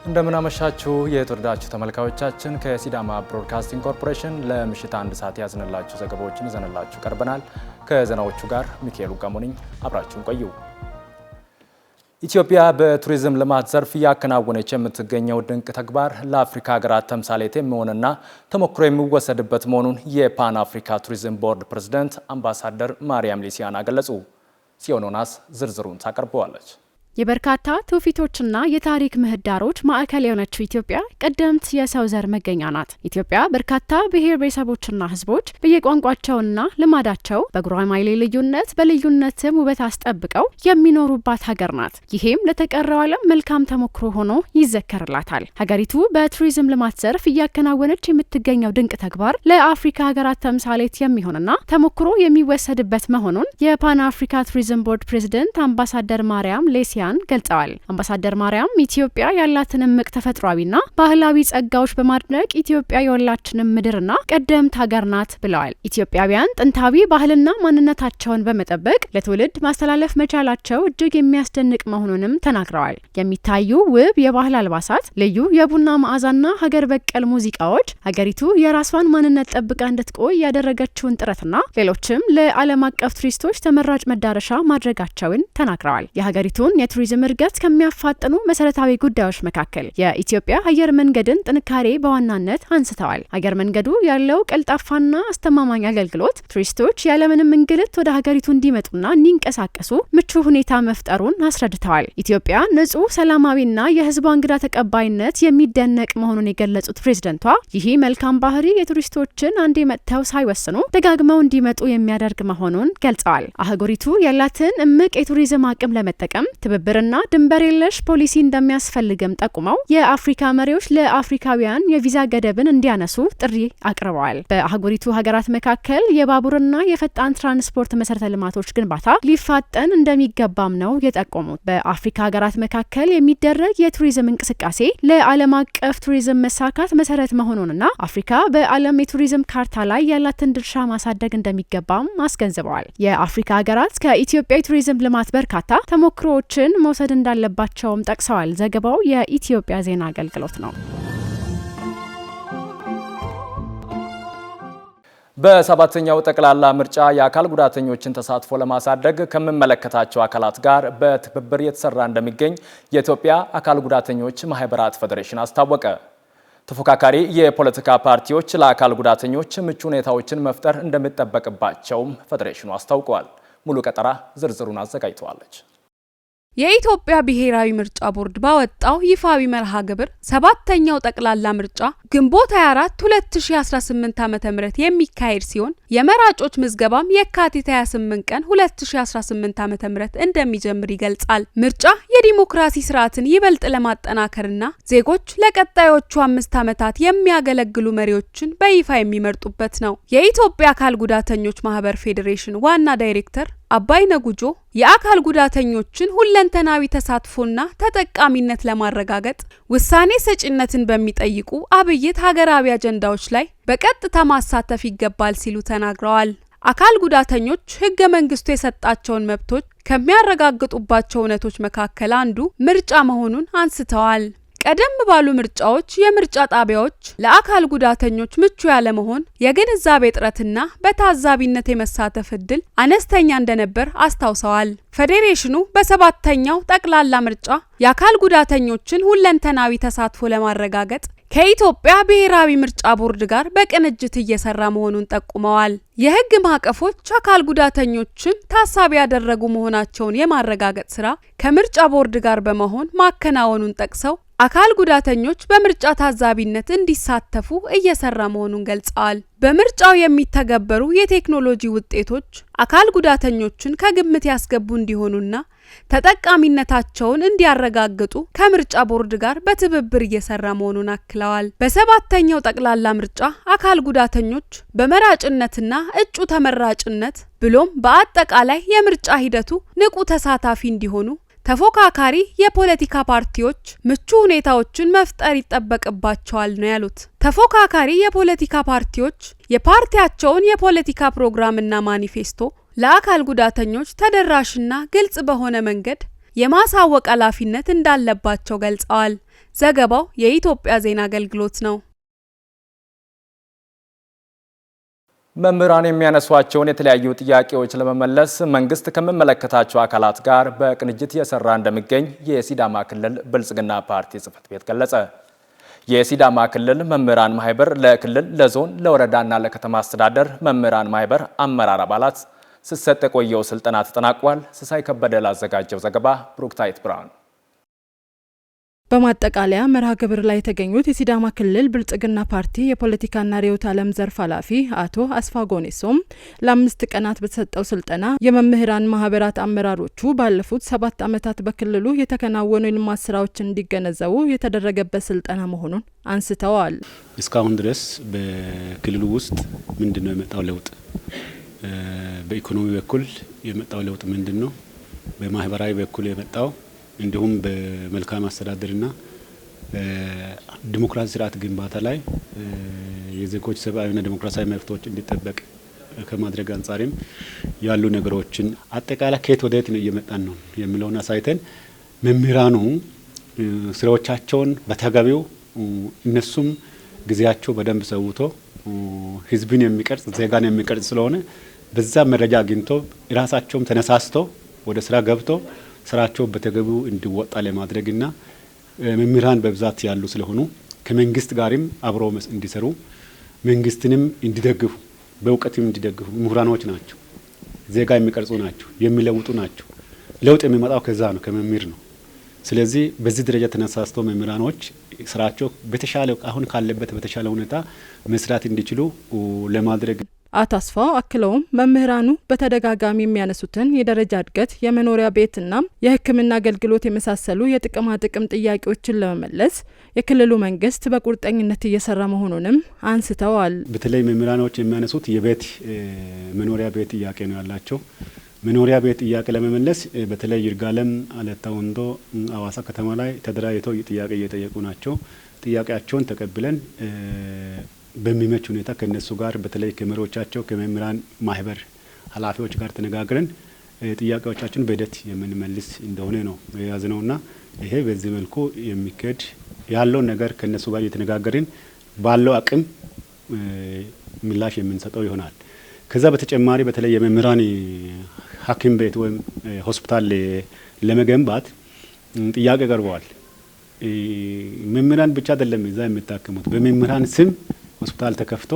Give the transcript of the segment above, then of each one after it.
እንደምን አመሻችሁ የተወደዳችሁ ተመልካቾቻችን ከሲዳማ ብሮድካስቲንግ ኮርፖሬሽን ለምሽት 1 ሰዓት ያዝንላችሁ ዘገባዎችን ይዘንላችሁ ቀርበናል። ከዜናዎቹ ጋር ሚካኤል ጋሞኒ አብራችሁን ቆዩ። ኢትዮጵያ በቱሪዝም ልማት ዘርፍ ያከናወነች የምትገኘው ድንቅ ተግባር ለአፍሪካ ሀገራት ተምሳሌት የሚሆንና ተሞክሮ የሚወሰድበት መሆኑን የፓን አፍሪካ ቱሪዝም ቦርድ ፕሬዝዳንት አምባሳደር ማርያም ሊሲያና ገለጹ። ሲዮኖናስ ዝርዝሩን ታቀርበዋለች። የበርካታ ትውፊቶችና የታሪክ ምህዳሮች ማዕከል የሆነችው ኢትዮጵያ ቀደምት የሰው ዘር መገኛ ናት። ኢትዮጵያ በርካታ ብሔር ብሔረሰቦችና ሕዝቦች በየቋንቋቸውና ልማዳቸው በጉራማይሌ ልዩነት በልዩነትም ውበት አስጠብቀው የሚኖሩባት ሀገር ናት። ይሄም ለተቀረው ዓለም መልካም ተሞክሮ ሆኖ ይዘከርላታል። ሀገሪቱ በቱሪዝም ልማት ዘርፍ እያከናወነች የምትገኘው ድንቅ ተግባር ለአፍሪካ ሀገራት ተምሳሌት የሚሆንና ተሞክሮ የሚወሰድበት መሆኑን የፓን አፍሪካ ቱሪዝም ቦርድ ፕሬዝዳንት አምባሳደር ማርያም ሊሲያና ገልጸዋል። አምባሳደር ማርያም ኢትዮጵያ ያላትን እምቅ ተፈጥሯዊና ባህላዊ ጸጋዎች በማድነቅ ኢትዮጵያ የሁላችንም ምድርና ቀደምት ሀገር ናት ብለዋል። ኢትዮጵያውያን ጥንታዊ ባህልና ማንነታቸውን በመጠበቅ ለትውልድ ማስተላለፍ መቻላቸው እጅግ የሚያስደንቅ መሆኑንም ተናግረዋል። የሚታዩ ውብ የባህል አልባሳት፣ ልዩ የቡና መዓዛና ሀገር በቀል ሙዚቃዎች ሀገሪቱ የራሷን ማንነት ጠብቃ እንድትቆይ ያደረገችውን ጥረትና ሌሎችም ለዓለም አቀፍ ቱሪስቶች ተመራጭ መዳረሻ ማድረጋቸውን ተናግረዋል። የሀገሪቱን የቱሪዝም እድገት ከሚያፋጥኑ መሰረታዊ ጉዳዮች መካከል የኢትዮጵያ አየር መንገድን ጥንካሬ በዋናነት አንስተዋል። አየር መንገዱ ያለው ቀልጣፋና አስተማማኝ አገልግሎት ቱሪስቶች ያለምንም እንግልት ወደ ሀገሪቱ እንዲመጡና እንዲንቀሳቀሱ ምቹ ሁኔታ መፍጠሩን አስረድተዋል። ኢትዮጵያ ንጹህ፣ ሰላማዊና የሕዝቧ እንግዳ ተቀባይነት የሚደነቅ መሆኑን የገለጹት ፕሬዝደንቷ ይህ መልካም ባህሪ የቱሪስቶችን አንዴ መጥተው ሳይወስኑ ደጋግመው እንዲመጡ የሚያደርግ መሆኑን ገልጸዋል። አህጉሪቱ ያላትን እምቅ የቱሪዝም አቅም ለመጠቀም ትብብርና ድንበር የለሽ ፖሊሲ እንደሚያስፈልግም ጠቁመው የአፍሪካ መሪዎች ለአፍሪካውያን የቪዛ ገደብን እንዲያነሱ ጥሪ አቅርበዋል። በአህጉሪቱ ሀገራት መካከል የባቡርና የፈጣን ትራንስፖርት መሰረተ ልማቶች ግንባታ ሊፋጠን እንደሚገባም ነው የጠቆሙት። በአፍሪካ ሀገራት መካከል የሚደረግ የቱሪዝም እንቅስቃሴ ለዓለም አቀፍ ቱሪዝም መሳካት መሰረት መሆኑንና አፍሪካ በዓለም የቱሪዝም ካርታ ላይ ያላትን ድርሻ ማሳደግ እንደሚገባም አስገንዝበዋል። የአፍሪካ ሀገራት ከኢትዮጵያ የቱሪዝም ልማት በርካታ ተሞክሮዎችን መውሰድ እንዳለባቸውም ጠቅሰዋል። ዘገባው የኢትዮጵያ ዜና አገልግሎት ነው። በሰባተኛው ጠቅላላ ምርጫ የአካል ጉዳተኞችን ተሳትፎ ለማሳደግ ከሚመለከታቸው አካላት ጋር በትብብር እየተሰራ እንደሚገኝ የኢትዮጵያ አካል ጉዳተኞች ማህበራት ፌዴሬሽን አስታወቀ። ተፎካካሪ የፖለቲካ ፓርቲዎች ለአካል ጉዳተኞች ምቹ ሁኔታዎችን መፍጠር እንደሚጠበቅባቸውም ፌዴሬሽኑ አስታውቋል። ሙሉ ቀጠራ ዝርዝሩን አዘጋጅተዋለች። የኢትዮጵያ ብሔራዊ ምርጫ ቦርድ ባወጣው ይፋዊ መርሃ ግብር ሰባተኛው ጠቅላላ ምርጫ ግንቦት 24 2018 ዓ.ም የሚካሄድ ሲሆን የመራጮች ምዝገባም የካቲት 28 ቀን 2018 ዓ.ም እንደሚጀምር ይገልጻል። ምርጫ የዲሞክራሲ ስርዓትን ይበልጥ ለማጠናከርና ዜጎች ለቀጣዮቹ 5 ዓመታት የሚያገለግሉ መሪዎችን በይፋ የሚመርጡበት ነው። የኢትዮጵያ አካል ጉዳተኞች ማህበር ፌዴሬሽን ዋና ዳይሬክተር አባይነ ጉጆ የአካል ጉዳተኞችን ሁለንተናዊ ተሳትፎና ተጠቃሚነት ለማረጋገጥ ውሳኔ ሰጪነትን በሚጠይቁ አብይት ሀገራዊ አጀንዳዎች ላይ በቀጥታ ማሳተፍ ይገባል ሲሉ ተናግረዋል። አካል ጉዳተኞች ሕገ መንግስቱ የሰጣቸውን መብቶች ከሚያረጋግጡባቸው እውነቶች መካከል አንዱ ምርጫ መሆኑን አንስተዋል። ቀደም ባሉ ምርጫዎች የምርጫ ጣቢያዎች ለአካል ጉዳተኞች ምቹ ያለመሆን፣ የግንዛቤ እጥረትና በታዛቢነት የመሳተፍ እድል አነስተኛ እንደነበር አስታውሰዋል። ፌዴሬሽኑ በሰባተኛው ጠቅላላ ምርጫ የአካል ጉዳተኞችን ሁለንተናዊ ተሳትፎ ለማረጋገጥ ከኢትዮጵያ ብሔራዊ ምርጫ ቦርድ ጋር በቅንጅት እየሰራ መሆኑን ጠቁመዋል። የህግ ማዕቀፎች አካል ጉዳተኞችን ታሳቢ ያደረጉ መሆናቸውን የማረጋገጥ ስራ ከምርጫ ቦርድ ጋር በመሆን ማከናወኑን ጠቅሰው አካል ጉዳተኞች በምርጫ ታዛቢነት እንዲሳተፉ እየሰራ መሆኑን ገልጸዋል። በምርጫው የሚተገበሩ የቴክኖሎጂ ውጤቶች አካል ጉዳተኞችን ከግምት ያስገቡ እንዲሆኑና ተጠቃሚነታቸውን እንዲያረጋግጡ ከምርጫ ቦርድ ጋር በትብብር እየሰራ መሆኑን አክለዋል። በሰባተኛው ጠቅላላ ምርጫ አካል ጉዳተኞች በመራጭነትና እጩ ተመራጭነት ብሎም በአጠቃላይ የምርጫ ሂደቱ ንቁ ተሳታፊ እንዲሆኑ ተፎካካሪ የፖለቲካ ፓርቲዎች ምቹ ሁኔታዎችን መፍጠር ይጠበቅባቸዋል ነው ያሉት። ተፎካካሪ የፖለቲካ ፓርቲዎች የፓርቲያቸውን የፖለቲካ ፕሮግራምና ማኒፌስቶ ለአካል ጉዳተኞች ተደራሽና ግልጽ በሆነ መንገድ የማሳወቅ ኃላፊነት እንዳለባቸው ገልጸዋል። ዘገባው የኢትዮጵያ ዜና አገልግሎት ነው። መምህራን የሚያነሷቸውን የተለያዩ ጥያቄዎች ለመመለስ መንግስት ከመመለከታቸው አካላት ጋር በቅንጅት እየሰራ እንደሚገኝ የሲዳማ ክልል ብልጽግና ፓርቲ ጽሕፈት ቤት ገለጸ። የሲዳማ ክልል መምህራን ማህበር ለክልል፣ ለዞን፣ ለወረዳና ለከተማ አስተዳደር መምህራን ማህበር አመራር አባላት ሲሰጥ የቆየው ስልጠና ተጠናቋል። ስሳይ ከበደ ላዘጋጀው ዘገባ ብሩክታይት ብርሃኑ። በማጠቃለያ መርሃ ግብር ላይ የተገኙት የሲዳማ ክልል ብልጽግና ፓርቲ የፖለቲካና ርዕዮተ ዓለም ዘርፍ ኃላፊ አቶ አስፋ ጎኔሶም ለ5 ቀናት በተሰጠው ስልጠና የመምህራን ማህበራት አመራሮቹ ባለፉት 7 ዓመታት በክልሉ የተከናወኑ የልማት ስራዎችን እንዲገነዘቡ የተደረገበት ስልጠና መሆኑን አንስተዋል። እስካሁን ድረስ በክልሉ ውስጥ ምንድነው የመጣው ለውጥ? በኢኮኖሚ በኩል የመጣው ለውጥ ምንድነው? በማህበራዊ በኩል የመጣው እንዲሁም በመልካም አስተዳደርና ዲሞክራሲ ስርዓት ግንባታ ላይ የዜጎች ሰብአዊና ዲሞክራሲያዊ መብቶች እንዲጠበቅ ከማድረግ አንጻርም ያሉ ነገሮችን አጠቃላይ ከየት ወደ የት ነው እየመጣን ነው የሚለውን አሳይተን መምህራኑ ስራዎቻቸውን በተገቢው እነሱም ጊዜያቸው በደንብ ሰውቶ ህዝብን የሚቀርጽ ዜጋን የሚቀርጽ ስለሆነ በዛ መረጃ አግኝቶ ራሳቸውም ተነሳስቶ ወደ ስራ ገብቶ ስራቸው በተገቢው እንዲወጣ ለማድረግና መምህራን በብዛት ያሉ ስለሆኑ ከመንግስት ጋርም አብረው እንዲሰሩ መንግስትንም እንዲደግፉ በእውቀትም እንዲደግፉ ምሁራኖች ናቸው፣ ዜጋ የሚቀርጹ ናቸው፣ የሚለውጡ ናቸው። ለውጥ የሚመጣው ከዛ ነው፣ ከመምህር ነው። ስለዚህ በዚህ ደረጃ ተነሳስቶ መምህራኖች ስራቸው በተሻለ አሁን ካለበት በተሻለ ሁኔታ መስራት እንዲችሉ ለማድረግ አቶ አስፋው አክለውም መምህራኑ በተደጋጋሚ የሚያነሱትን የደረጃ እድገት፣ የመኖሪያ ቤትና የሕክምና አገልግሎት የመሳሰሉ የጥቅማ ጥቅም ጥያቄዎችን ለመመለስ የክልሉ መንግስት በቁርጠኝነት እየሰራ መሆኑንም አንስተዋል። በተለይ መምህራኖች የሚያነሱት የቤት መኖሪያ ቤት ጥያቄ ነው ያላቸው። መኖሪያ ቤት ጥያቄ ለመመለስ በተለይ ይርጋለም፣ አለታ ወንዶ፣ አዋሳ ከተማ ላይ ተደራጅተው ጥያቄ እየጠየቁ ናቸው። ጥያቄያቸውን ተቀብለን በሚመች ሁኔታ ከነሱ ጋር በተለይ ከመሪዎቻቸው ከመምህራን ማህበር ኃላፊዎች ጋር ተነጋግረን ጥያቄዎቻችን በሂደት የምንመልስ እንደሆነ ነው የያዝነውና ይሄ በዚህ መልኩ የሚከድ ያለው ነገር ከነሱ ጋር እየተነጋገርን ባለው አቅም ምላሽ የምንሰጠው ይሆናል። ከዛ በተጨማሪ በተለይ የመምህራን ሐኪም ቤት ወይም ሆስፒታል ለመገንባት ጥያቄ ቀርበዋል። መምህራን ብቻ አይደለም እዛ የሚታከሙት፣ በመምህራን ስም ሆስፒታል ተከፍቶ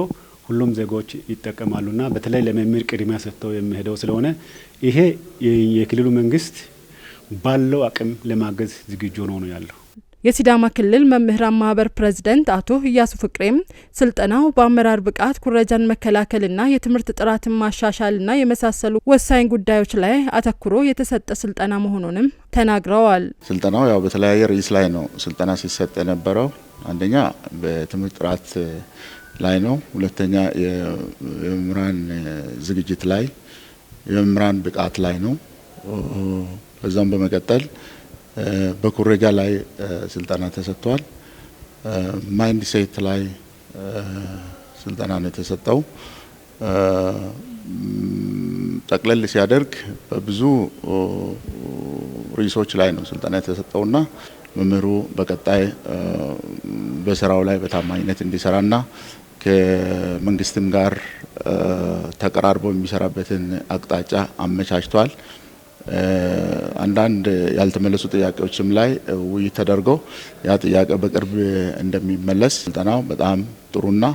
ሁሉም ዜጎች ይጠቀማሉና በተለይ ለመምህር ቅድሚያ ሰጥተው የሚሄደው ስለሆነ ይሄ የክልሉ መንግስት ባለው አቅም ለማገዝ ዝግጁ ነው ያለው። የሲዳማ ክልል መምህራን ማህበር ፕሬዝዳንት አቶ ኢያሱ ፍቅሬም ስልጠናው በአመራር ብቃት ኩረጃን መከላከልና የትምህርት ጥራትን ማሻሻልና የመሳሰሉ ወሳኝ ጉዳዮች ላይ አተኩሮ የተሰጠ ስልጠና መሆኑንም ተናግረዋል። ስልጠናው ያው በተለያየ ርዕስ ላይ ነው ስልጠና ሲሰጥ የነበረው። አንደኛ በትምህርት ጥራት ላይ ነው። ሁለተኛ የመምህራን ዝግጅት ላይ፣ የመምህራን ብቃት ላይ ነው። በዛም በመቀጠል በኩረጃ ላይ ስልጠና ተሰጥቷል። ማይንድ ሴት ላይ ስልጠና ነው የተሰጠው። ጠቅለል ሲያደርግ በብዙ ርዕሶች ላይ ነው ስልጠና የተሰጠውና መምህሩ በቀጣይ በስራው ላይ በታማኝነት እንዲሰራና ከመንግስትም ጋር ተቀራርቦ የሚሰራበትን አቅጣጫ አመቻችቷል። አንዳንድ ያልተመለሱ ጥያቄዎችም ላይ ውይይት ተደርጎ ያ ጥያቄ በቅርብ እንደሚመለስ ስልጠናው በጣም ጥሩና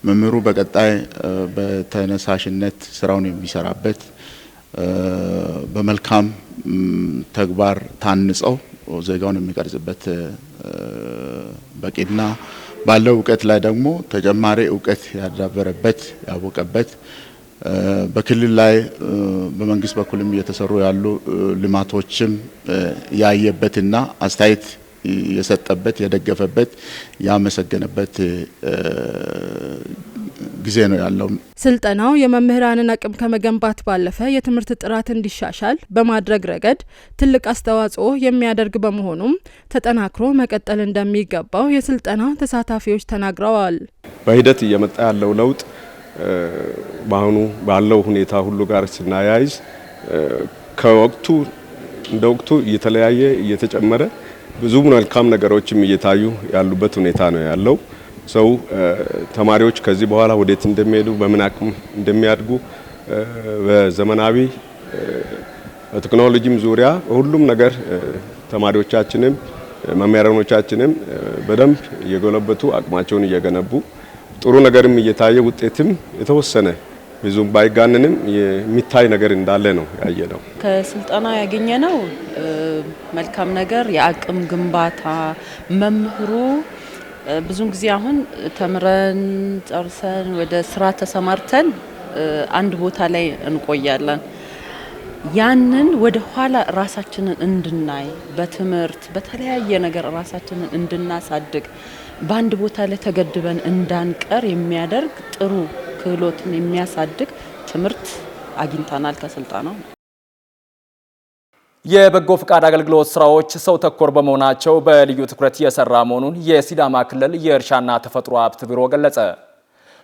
መምህሩ በቀጣይ በተነሳሽነት ስራውን የሚሰራበት በመልካም ተግባር ታንጸው ዜጋውን የሚቀርጽበት በቂና ባለው እውቀት ላይ ደግሞ ተጨማሪ እውቀት ያዳበረበት ያወቀበት በክልል ላይ በመንግስት በኩልም እየተሰሩ ያሉ ልማቶችም ያየበትና አስተያየት የሰጠበት የደገፈበት ያመሰገነበት ጊዜ ነው ያለው። ስልጠናው የመምህራንን አቅም ከመገንባት ባለፈ የትምህርት ጥራት እንዲሻሻል በማድረግ ረገድ ትልቅ አስተዋጽኦ የሚያደርግ በመሆኑም ተጠናክሮ መቀጠል እንደሚገባው የስልጠናው ተሳታፊዎች ተናግረዋል። በሂደት እየመጣ ያለው ለውጥ በአሁኑ ባለው ሁኔታ ሁሉ ጋር ሲናያይዝ ከወቅቱ እንደ ወቅቱ እየተለያየ እየተጨመረ ብዙ መልካም ነገሮችም እየታዩ ያሉበት ሁኔታ ነው ያለው። ሰው ተማሪዎች ከዚህ በኋላ ወዴት እንደሚሄዱ በምን አቅም እንደሚያድጉ በዘመናዊ በቴክኖሎጂም ዙሪያ ሁሉም ነገር ተማሪዎቻችንም መምህራኖቻችንም በደንብ እየጎለበቱ አቅማቸውን እየገነቡ ጥሩ ነገርም እየታየ ውጤትም የተወሰነ ብዙም ባይጋንንም የሚታይ ነገር እንዳለ ነው ያየነው። ከስልጠና ያገኘነው መልካም ነገር የአቅም ግንባታ መምህሩ ብዙን ጊዜ አሁን ተምረን ጨርሰን ወደ ስራ ተሰማርተን አንድ ቦታ ላይ እንቆያለን። ያንን ወደ ኋላ ራሳችንን እንድናይ በትምህርት በተለያየ ነገር ራሳችንን እንድናሳድግ በአንድ ቦታ ላይ ተገድበን እንዳንቀር የሚያደርግ ጥሩ ክህሎትን የሚያሳድግ ትምህርት አግኝተናል ከስልጠናው። የበጎ ፍቃድ አገልግሎት ስራዎች ሰው ተኮር በመሆናቸው በልዩ ትኩረት እየሰራ መሆኑን የሲዳማ ክልል የእርሻና ተፈጥሮ ሀብት ቢሮ ገለጸ።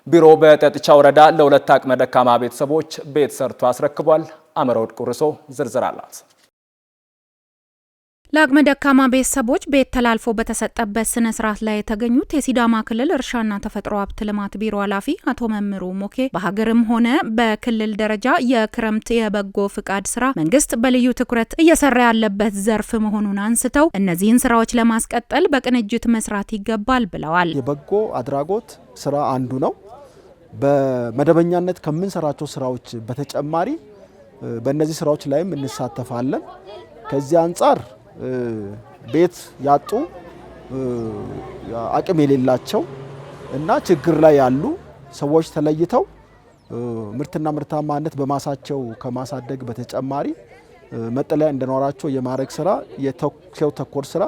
ቢሮ በጠጥቻ ወረዳ ለ2 አቅመ ደካማ ቤተሰቦች ቤት ሰርቶ አስረክቧል። አመረውድ ቁርሶ ዝርዝር አላት። ለአቅመ ደካማ ቤተሰቦች ቤት ተላልፎ በተሰጠበት ስነ ስርዓት ላይ የተገኙት የሲዳማ ክልል እርሻና ተፈጥሮ ሀብት ልማት ቢሮ ኃላፊ አቶ መምሩ ሞኬ በሀገርም ሆነ በክልል ደረጃ የክረምት የበጎ ፍቃድ ስራ መንግስት በልዩ ትኩረት እየሰራ ያለበት ዘርፍ መሆኑን አንስተው እነዚህን ስራዎች ለማስቀጠል በቅንጅት መስራት ይገባል ብለዋል። የበጎ አድራጎት ስራ አንዱ ነው። በመደበኛነት ከምንሰራቸው ስራዎች በተጨማሪ በእነዚህ ስራዎች ላይም እንሳተፋለን። ከዚህ አንጻር ቤት ያጡ አቅም የሌላቸው እና ችግር ላይ ያሉ ሰዎች ተለይተው ምርትና ምርታማነት በማሳቸው ከማሳደግ በተጨማሪ መጠለያ እንዲኖራቸው የማድረግ ስራ የሰው ተኮር ስራ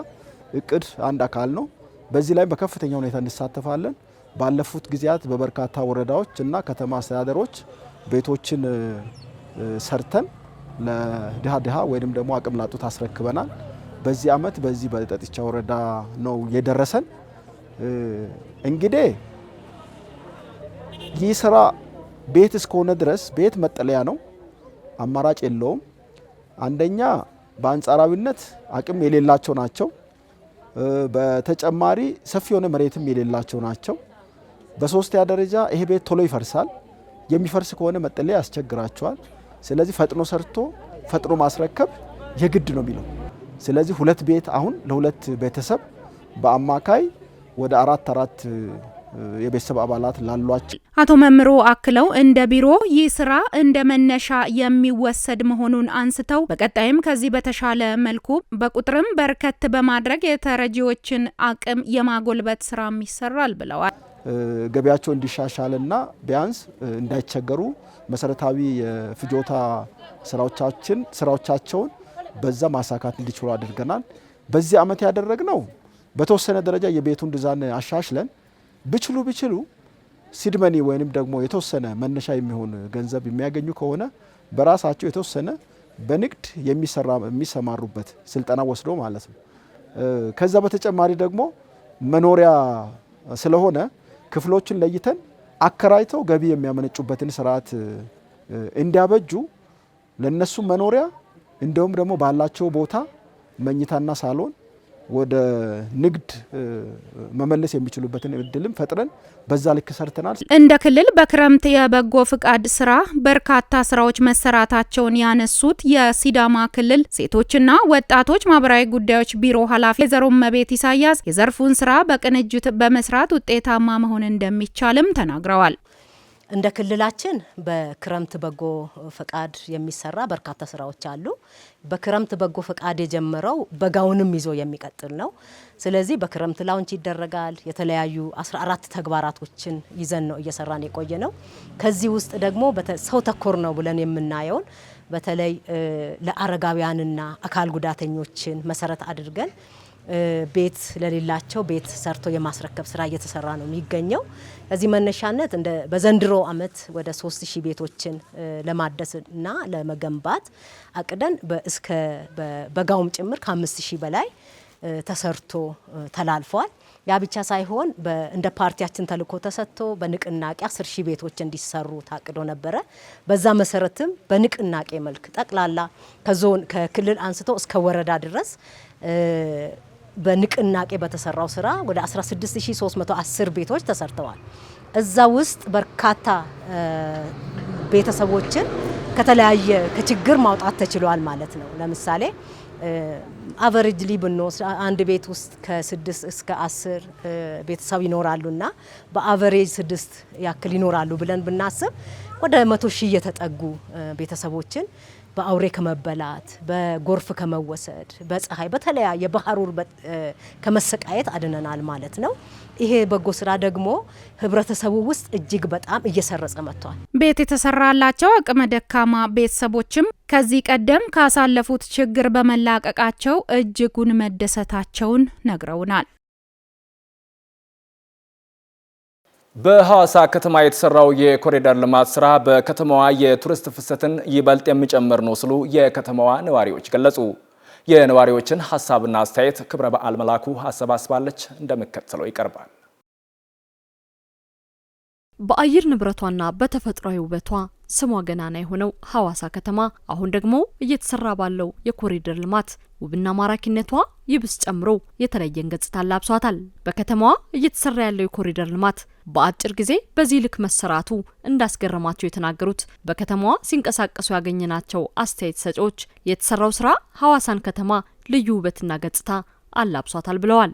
እቅድ አንድ አካል ነው። በዚህ ላይ በከፍተኛ ሁኔታ እንሳተፋለን። ባለፉት ጊዜያት በበርካታ ወረዳዎች እና ከተማ አስተዳደሮች ቤቶችን ሰርተን ለድሃ ወይንም ደግሞ አቅም ላጡት አስረክበናል። በዚህ አመት በዚህ በጠጥቻ ወረዳ ነው የደረሰን። እንግዲህ ይህ ስራ ቤት እስከሆነ ድረስ ቤት መጠለያ ነው፣ አማራጭ የለውም። አንደኛ በአንጻራዊነት አቅም የሌላቸው ናቸው። በተጨማሪ ሰፊ የሆነ መሬትም የሌላቸው ናቸው። በሶስተኛ ደረጃ ይሄ ቤት ቶሎ ይፈርሳል። የሚፈርስ ከሆነ መጠለያ ያስቸግራቸዋል። ስለዚህ ፈጥኖ ሰርቶ ፈጥኖ ማስረከብ የግድ ነው የሚለው። ስለዚህ 2 ቤት አሁን ለ2 ቤተሰብ በአማካይ ወደ 4 የቤተሰብ አባላት ላሏቸው አቶ መምሩ አክለው እንደ ቢሮ ይህ ስራ እንደ መነሻ የሚወሰድ መሆኑን አንስተው በቀጣይም ከዚህ በተሻለ መልኩ በቁጥርም በርከት በማድረግ የተረጂዎችን አቅም የማጎልበት ስራም ይሰራል ብለዋል። ገቢያቸው እንዲሻሻልና ቢያንስ እንዳይቸገሩ መሰረታዊ የፍጆታ ስራዎቻቸውን በዛ ማሳካት እንዲችሉ አድርገናል። በዚህ አመት ያደረግነው በተወሰነ ደረጃ የቤቱን ዲዛይን አሻሽለን ቢችሉ ሲድመኒ ወይንም ደግሞ የተወሰነ መነሻ የሚሆን ገንዘብ የሚያገኙ ከሆነ በራሳቸው የተወሰነ በንግድ የሚሰማሩበት ስልጠና ወስዶ ማለት ነው። ከዛ በተጨማሪ ደግሞ መኖሪያ ስለሆነ ክፍሎችን ለይተን አከራይተው ገቢ የሚያመነጩበትን ስርዓት እንዲያበጁ ለነሱ መኖሪያ እንደውም ደግሞ ባላቸው ቦታ መኝታና ሳሎን ወደ ንግድ መመለስ የሚችሉበትን እድልም ፈጥረን በዛ ልክ ሰርተናል። እንደ ክልል በክረምት የበጎ ፍቃድ ስራ በርካታ ስራዎች መሰራታቸውን ያነሱት የሲዳማ ክልል ሴቶችና ወጣቶች ማህበራዊ ጉዳዮች ቢሮ ኃላፊ ወይዘሮ እመቤት ኢሳያስ የዘርፉን ስራ በቅንጅት በመስራት ውጤታማ መሆን እንደሚቻልም ተናግረዋል። እንደ ክልላችን በክረምት በጎ ፍቃድ የሚሰራ በርካታ ስራዎች አሉ። በክረምት በጎ ፍቃድ የጀመረው በጋውንም ይዞ የሚቀጥል ነው። ስለዚህ በክረምት ላውንች ይደረጋል። የተለያዩ 14 ተግባራቶችን ይዘን ነው እየሰራን የቆየ ነው። ከዚህ ውስጥ ደግሞ ሰው ተኮር ነው ብለን የምናየውን በተለይ ለአረጋውያንና አካል ጉዳተኞችን መሰረት አድርገን ቤት ለሌላቸው ቤት ሰርቶ የማስረከብ ስራ እየተሰራ ነው የሚገኘው። ከዚህ መነሻነት በዘንድሮ አመት ወደ 3000 ቤቶችን ለማደስና ለመገንባት አቅደን በጋውም ጭምር ከ5000 በላይ ተሰርቶ ተላልፏል። ያ ብቻ ሳይሆን እንደ ፓርቲያችን ተልእኮ ተሰጥቶ በንቅናቄ 10,000 ቤቶች እንዲሰሩ ታቅዶ ነበረ። በዛ መሰረትም በንቅናቄ መልክ ጠቅላላ ከዞን ከክልል አንስቶ እስከ ወረዳ ድረስ በንቅናቄ በተሰራው ስራ ወደ 16310 ቤቶች ተሰርተዋል። እዛ ውስጥ በርካታ ቤተሰቦችን ከተለያየ ከችግር ማውጣት ተችሏል ማለት ነው። ለምሳሌ አቨሬጅሊ ብንወስድ አንድ ቤት ውስጥ ከ6 እስከ 10 ቤተሰብ ይኖራሉና በአቨሬጅ 6 ያክል ይኖራሉ ብለን ብናስብ ወደ 100,000 የተጠጉ ቤተሰቦችን በአውሬ ከመበላት በጎርፍ ከመወሰድ በፀሐይ በተለያየ በሐሩር ከመሰቃየት አድነናል ማለት ነው። ይሄ በጎ ስራ ደግሞ ህብረተሰቡ ውስጥ እጅግ በጣም እየሰረጸ መጥቷል። ቤት የተሰራላቸው አቅመ ደካማ ቤተሰቦችም ከዚህ ቀደም ካሳለፉት ችግር በመላቀቃቸው እጅጉን መደሰታቸውን ነግረውናል። በሐዋሳ ከተማ የተሰራው የኮሪደር ልማት ስራ በከተማዋ የቱሪስት ፍሰትን ይበልጥ የሚጨምር ነው ሲሉ የከተማዋ ነዋሪዎች ገለጹ። የነዋሪዎችን ሐሳብና አስተያየት ክብረ በዓል መላኩ አሰባስባለች፣ እንደሚከተለው ይቀርባል። በአየር ንብረቷና በተፈጥሯዊ ውበቷ ስሟ ገናና የሆነው ሐዋሳ ከተማ አሁን ደግሞ እየተሰራ ባለው የኮሪደር ልማት ውብና ማራኪነቷ ይብስ ጨምሮ የተለየን ገጽታ ላብሷታል። በከተማዋ እየተሰራ ያለው የኮሪደር ልማት በአጭር ጊዜ በዚህ ልክ መሰራቱ እንዳስገረማቸው የተናገሩት በከተማዋ ሲንቀሳቀሱ ያገኘናቸው አስተያየት ሰጪዎች የተሰራው ስራ ሐዋሳን ከተማ ልዩ ውበትና ገጽታ አላብሷታል ብለዋል።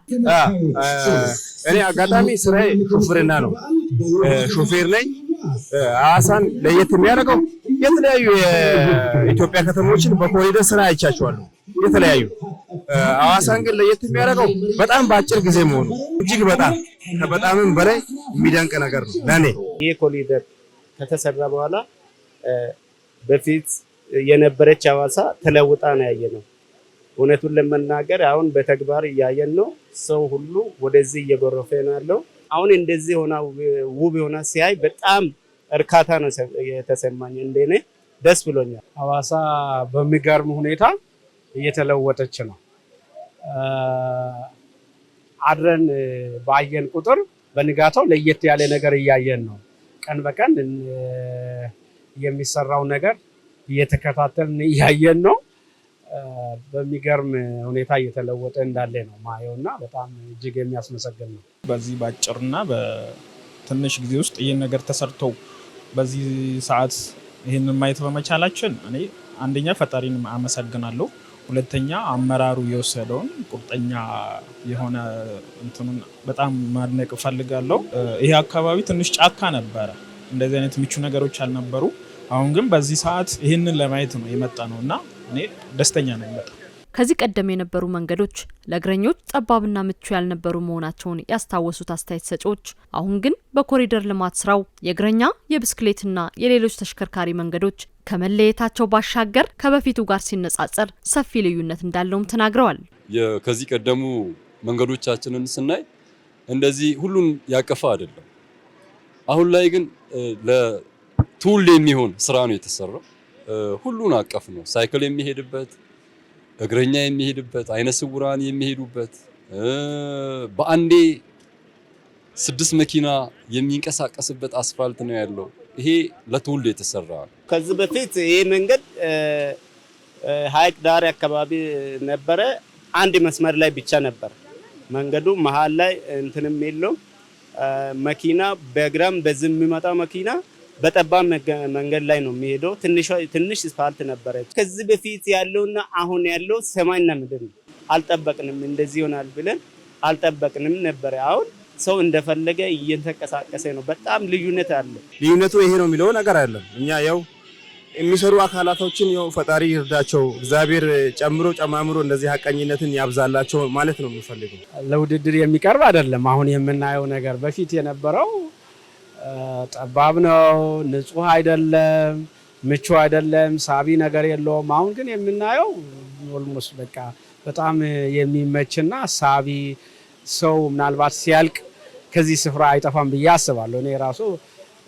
እኔ አጋጣሚ ስራዬ ሹፍርና ነው። ሾፌር ነኝ። ሐዋሳን ለየት የሚያደርገው የተለያዩ የኢትዮጵያ ከተሞችን በኮሪደር ስራ አይቻቸዋለሁ። የተለያዩ ሐዋሳን ግን ለየት የሚያደርገው በጣም በአጭር ጊዜ መሆኑ እጅግ በጣምም በላይ የሚደንቅ ነገር ነው ለኔ። ይሄ ኮሪደር ከተሰራ በኋላ በፊት የነበረች ሐዋሳ ተለውጣ ነው ያየነው። እውነቱን ለመናገር አሁን በተግባር እያየን ነው። ሰው ሁሉ ወደዚህ እየጎረፈ ነው ያለው። አሁን እንደዚህ ሆና ውብ ሆና ሲያይ በጣም እርካታ ነው የተሰማኝ። እንደኔ ደስ ብሎኛል። ሐዋሳ በሚገርም ሁኔታ እየተለወጠች ነው። አድረን ባየን ቁጥር በንጋታው ለየት ያለ ነገር እያየን ነው። ቀን በቀን የሚሰራው ነገር እየተከታተልን እያየን ነው። በሚገርም ሁኔታ እየተለወጠ እንዳለ ነው ማየውና በጣም እጅግ የሚያስመሰግን ነው። በዚህ ባጭርና በትንሽ ጊዜ ውስጥ ይህን ነገር ተሰርተው በዚህ ሰዓት ይህንን ማየት በመቻላችን እኔ አንደኛ ፈጣሪን አመሰግናለሁ። ሁለተኛ አመራሩ የወሰደውን ቁርጠኛ የሆነ እንትኑን በጣም ማድነቅ ፈልጋለሁ። ይሄ አካባቢ ትንሽ ጫካ ነበረ፣ እንደዚህ አይነት ምቹ ነገሮች አልነበሩ። አሁን ግን በዚህ ሰዓት ይህንን ለማየት ነው የመጣ ነውና እኔ ደስተኛ ነኝ በጣም። ከዚህ ቀደም የነበሩ መንገዶች ለእግረኞች ጠባብና ምቹ ያልነበሩ መሆናቸውን ያስታወሱት አስተያየት ሰጪዎች አሁን ግን በኮሪደር ልማት ስራው የእግረኛ የብስክሌትና የሌሎች ተሽከርካሪ መንገዶች ከመለየታቸው ባሻገር ከበፊቱ ጋር ሲነጻጸር ሰፊ ልዩነት እንዳለውም ተናግረዋል። ከዚህ ቀደሙ መንገዶቻችንን ስናይ እንደዚህ ሁሉን ያቀፈ አይደለም። አሁን ላይ ግን ለቱል የሚሆን ስራ ነው የተሰራው። ሁሉን አቀፍ ነው። ሳይክል የሚሄድበት፣ እግረኛ የሚሄድበት፣ አይነ ስውራን የሚሄዱበት፣ በአንዴ 6 መኪና የሚንቀሳቀስበት አስፋልት ነው ያለው። ይሄ ለትውልድ የተሰራ። ከዚህ በፊት ይሄ መንገድ ሀይቅ ዳር አካባቢ ነበረ። አንድ መስመር ላይ ብቻ ነበር መንገዱ። መሃል ላይ እንትንም የለውም። መኪና በግራም በዚህ የሚመጣው መኪና በጠባብ መንገድ ላይ ነው የሚሄደው። ትንሽ አስፋልት ነበረ። ከዚህ በፊት ያለውና አሁን ያለው ሰማይና ምድር ነው። አልጠበቅንም፣ እንደዚህ ይሆናል ብለን አልጠበቅንም ነበር። አሁን ሰው እንደፈለገ እየተንቀሳቀሰ ነው። በጣም ልዩነት አለ። ልዩነቱ ይሄ ነው የሚለው ነገር አይደለም። እኛ ያው የሚሰሩ አካላቶችን ያው ፈጣሪ ይርዳቸው፣ እግዚአብሔር ጨማምሮ እንደዚህ ሀቀኝነትን ያብዛላቸው ማለት ነው የምፈልገው። ለውድድር የሚቀርብ አይደለም። አሁን የምናየው ነገር በፊት የነበረው ጠባብ ነው፣ ንጹህ አይደለም፣ ምቹ አይደለም፣ ሳቢ ነገር የለውም። አሁን ግን የምናየው ኦልሞስት በቃ በጣም የሚመችና ሳቢ ሰው ምናልባት ሲያልቅ ከዚህ ስፍራ አይጠፋም ብዬ አስባለሁ። እኔ ራሱ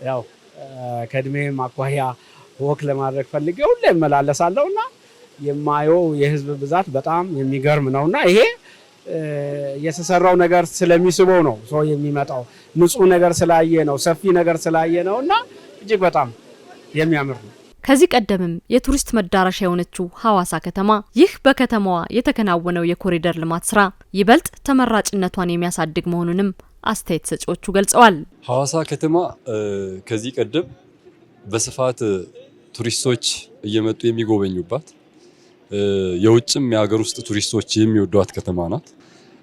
ያው ከእድሜም አኳያ ወክ ለማድረግ ፈልጌ ሁሌ እመላለሳለሁና የማየው የህዝብ ብዛት በጣም የሚገርም ነውና ይሄ የተሰራው ነገር ስለሚስበው ነው ሰው የሚመጣው። ንጹህ ነገር ስላየ ነው፣ ሰፊ ነገር ስላየ ነውና እጅግ በጣም የሚያምር ነው። ከዚህ ቀደምም የቱሪስት መዳረሻ የሆነችው ሐዋሳ ከተማ ይህ በከተማዋ የተከናወነው የኮሪደር ልማት ስራ ይበልጥ ተመራጭነቷን የሚያሳድግ መሆኑንም አስተያየት ሰጪዎቹ ገልጸዋል። ሐዋሳ ከተማ ከዚህ ቀደም በስፋት ቱሪስቶች እየመጡ የሚጎበኙባት የውጭም የሀገር ውስጥ ቱሪስቶች የሚወዷት ከተማ ናት።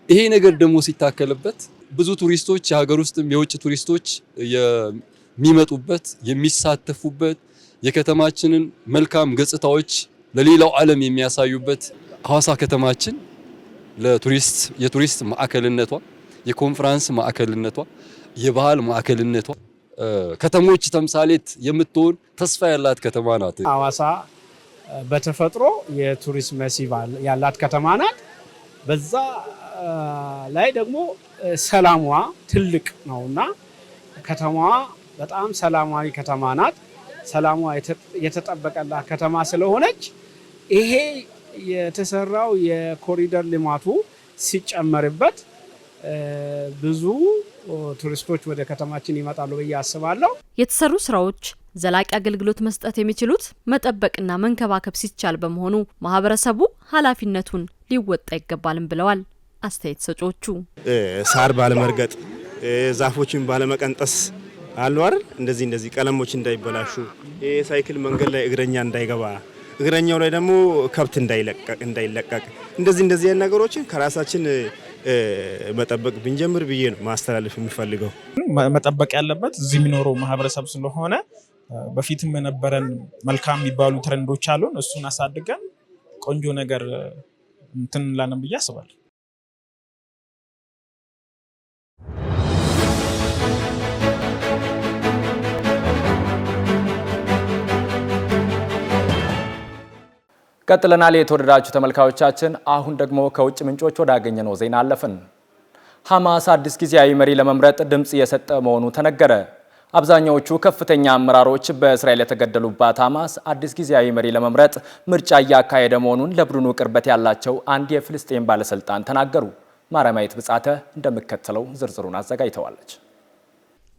ይሄ ነገር ደግሞ ሲታከልበት ብዙ ቱሪስቶች የሀገር ውስጥም የውጭ ቱሪስቶች የሚመጡበት የሚሳተፉበት የከተማችንን መልካም ገጽታዎች ለሌላው ዓለም የሚያሳዩበት ሐዋሳ ከተማችን የቱሪስት ማዕከልነቷ፣ የኮንፈረንስ ማዕከልነቷ፣ የባህል ማዕከልነቷ ከተሞች ተምሳሌት የምትሆን ተስፋ ያላት ከተማ ናት። ሐዋሳ በተፈጥሮ የቱሪስት መስህብ ያላት ከተማ ናት። በዛ ላይ ደግሞ ሰላሟ ትልቅ ነውና ከተማዋ በጣም ሰላማዊ ከተማ ናት። ሰላሟ የተጠበቀላት ከተማ ስለሆነች ይሄ የተሰራው የኮሪደር ልማቱ ሲጨመርበት ብዙ ቱሪስቶች ወደ ከተማችን ይመጣሉ ብዬ አስባለሁ። የተሰሩ ስራዎች ዘላቂ አገልግሎት መስጠት የሚችሉት መጠበቅና መንከባከብ ሲቻል በመሆኑ ማህበረሰቡ ኃላፊነቱን ሊወጣ ይገባልም ብለዋል አስተያየት ሰጪዎቹ። ሳር ባለመርገጥ፣ ዛፎችን ባለመቀንጠስ አሉ አይደል? እንደዚህ ቀለሞች እንዳይበላሹ፣ የሳይክል መንገድ ላይ እግረኛ እንዳይገባ፣ እግረኛው ላይ ደግሞ ከብት እንዳይለቀቅ እንደዚህ ነገሮችን ከራሳችን መጠበቅ ብንጀምር ብዬ ነው ማስተላለፍ የሚፈልገው። መጠበቅ ያለበት እዚህ የሚኖረው ማህበረሰብ ስለሆነ በፊትም የነበረን መልካም የሚባሉ ትሬንዶች አሉን። እሱን አሳድገን ቆንጆ ነገር እንትን ላንም ብዬ አስባለሁ። ቀጥለናል። የተወደዳችሁ ተመልካዮቻችን፣ አሁን ደግሞ ከውጭ ምንጮች ወዳገኘነው ዜና አለፍን። ሐማስ አዲስ ጊዜያዊ መሪ ለመምረጥ ድምጽ የሰጠ መሆኑ ተነገረ። አብዛኛዎቹ ከፍተኛ አመራሮች በእስራኤል የተገደሉባት ሐማስ አዲስ ጊዜያዊ መሪ ለመምረጥ ምርጫ እያካሄደ መሆኑን ለቡድኑ ቅርበት ያላቸው አንድ የፍልስጤም ባለስልጣን ተናገሩ። ማርያማዊት ብጻተ እንደሚከተለው ዝርዝሩን አዘጋጅተዋለች።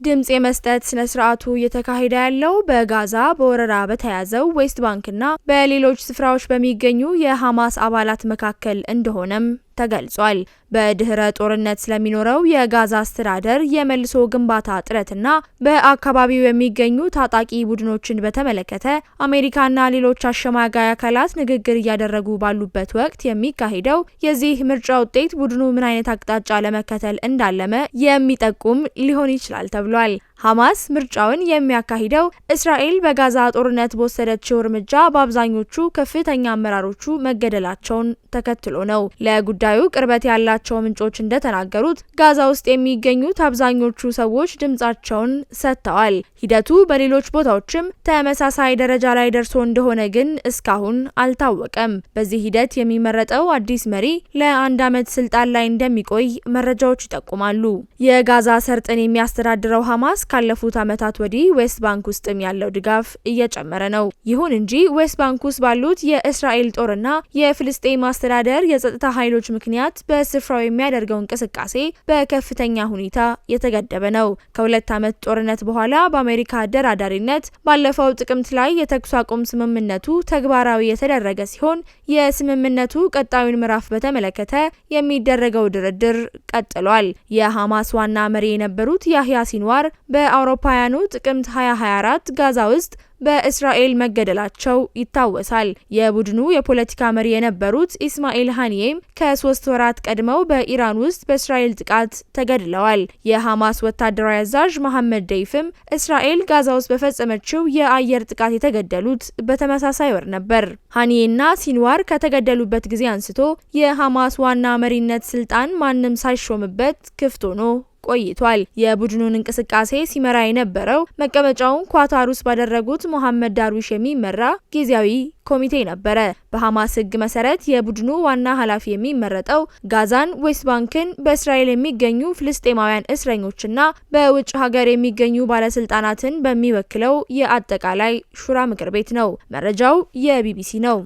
ድምጽ የመስጠት ስነ ስርዓቱ እየተካሄደ ያለው በጋዛ በወረራ በተያዘው ዌስት ባንክና በሌሎች ስፍራዎች በሚገኙ የሐማስ አባላት መካከል እንደሆነም ተገልጿል። በድህረ ጦርነት ስለሚኖረው የጋዛ አስተዳደር የመልሶ ግንባታ ጥረትና በአካባቢው የሚገኙ ታጣቂ ቡድኖችን በተመለከተ አሜሪካና ሌሎች አሸማጋይ አካላት ንግግር እያደረጉ ባሉበት ወቅት የሚካሄደው የዚህ ምርጫ ውጤት ቡድኑ ምን አይነት አቅጣጫ ለመከተል እንዳለመ የሚጠቁም ሊሆን ይችላል ተብሏል። ሐማስ ምርጫውን የሚያካሂደው እስራኤል በጋዛ ጦርነት በወሰደችው እርምጃ በአብዛኞቹ ከፍተኛ አመራሮቹ መገደላቸውን ተከትሎ ነው። ለጉዳዩ ቅርበት ያላቸው ምንጮች እንደተናገሩት ጋዛ ውስጥ የሚገኙት አብዛኞቹ ሰዎች ድምጻቸውን ሰጥተዋል። ሂደቱ በሌሎች ቦታዎችም ተመሳሳይ ደረጃ ላይ ደርሶ እንደሆነ ግን እስካሁን አልታወቀም። በዚህ ሂደት የሚመረጠው አዲስ መሪ ለ1 ዓመት ስልጣን ላይ እንደሚቆይ መረጃዎች ይጠቁማሉ። የጋዛ ሰርጥን የሚያስተዳድረው ሐማስ ካለፉት ዓመታት ወዲህ ዌስት ባንክ ውስጥም ያለው ድጋፍ እየጨመረ ነው። ይሁን እንጂ ዌስት ባንክ ውስጥ ባሉት የእስራኤል ጦርና የፍልስጤም አስተዳደር የጸጥታ ኃይሎች ምክንያት በስፍራው የሚያደርገው እንቅስቃሴ በከፍተኛ ሁኔታ የተገደበ ነው። ከ2 ዓመት ጦርነት በኋላ በአሜሪካ አደራዳሪነት ባለፈው ጥቅምት ላይ የተኩስ አቁም ስምምነቱ ተግባራዊ የተደረገ ሲሆን የስምምነቱ ቀጣዩን ምዕራፍ በተመለከተ የሚደረገው ድርድር ቀጥሏል። የሐማስ ዋና መሪ የነበሩት ያህያ ሲንዋር በአውሮፓውያኑ ጥቅምት 2024 ጋዛ ውስጥ በእስራኤል መገደላቸው ይታወሳል። የቡድኑ የፖለቲካ መሪ የነበሩት ኢስማኤል ሃኒዬም ከ3 ወራት ቀድመው በኢራን ውስጥ በእስራኤል ጥቃት ተገድለዋል። የሐማስ ወታደራዊ አዛዥ መሐመድ ደይፍም እስራኤል ጋዛ ውስጥ በፈጸመችው የአየር ጥቃት የተገደሉት በተመሳሳይ ወር ነበር። ሃኒዬና ሲንዋር ከተገደሉበት ጊዜ አንስቶ የሐማስ ዋና መሪነት ስልጣን ማንም ሳይሾምበት ክፍት ሆኖ ቆይቷል። የቡድኑን እንቅስቃሴ ሲመራ የነበረው መቀመጫውን ኳታር ውስጥ ባደረጉት መሐመድ ዳርዊሽ የሚመራ ጊዜያዊ ኮሚቴ ነበረ። በሐማስ ሕግ መሰረት የቡድኑ ዋና ኃላፊ የሚመረጠው ጋዛን፣ ዌስት ባንክን፣ በእስራኤል የሚገኙ ፍልስጤማውያን እስረኞችና በውጭ ሀገር የሚገኙ ባለስልጣናትን በሚወክለው የአጠቃላይ ሹራ ምክር ቤት ነው። መረጃው የቢቢሲ ነው።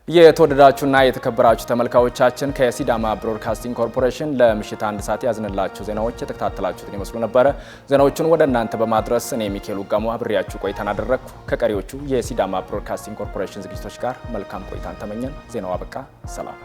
የተወደዳችሁና የተከበራችሁ ተመልካቾቻችን ከሲዳማ ብሮድካስቲንግ ኮርፖሬሽን ለምሽት 1 ሰዓት ያዝንላችሁ ዜናዎች የተከታተላችሁትን ይመስሉ ነበር። ዜናዎቹን ወደ እናንተ በማድረስ እኔ ሚካኤል ውጋሙ አብሬያችሁ ቆይታን አደረግኩ። ከቀሪዎቹ የሲዳማ ብሮድካስቲንግ ኮርፖሬሽን ዝግጅቶች ጋር መልካም ቆይታን ተመኘን። ዜናው አበቃ። ሰላም።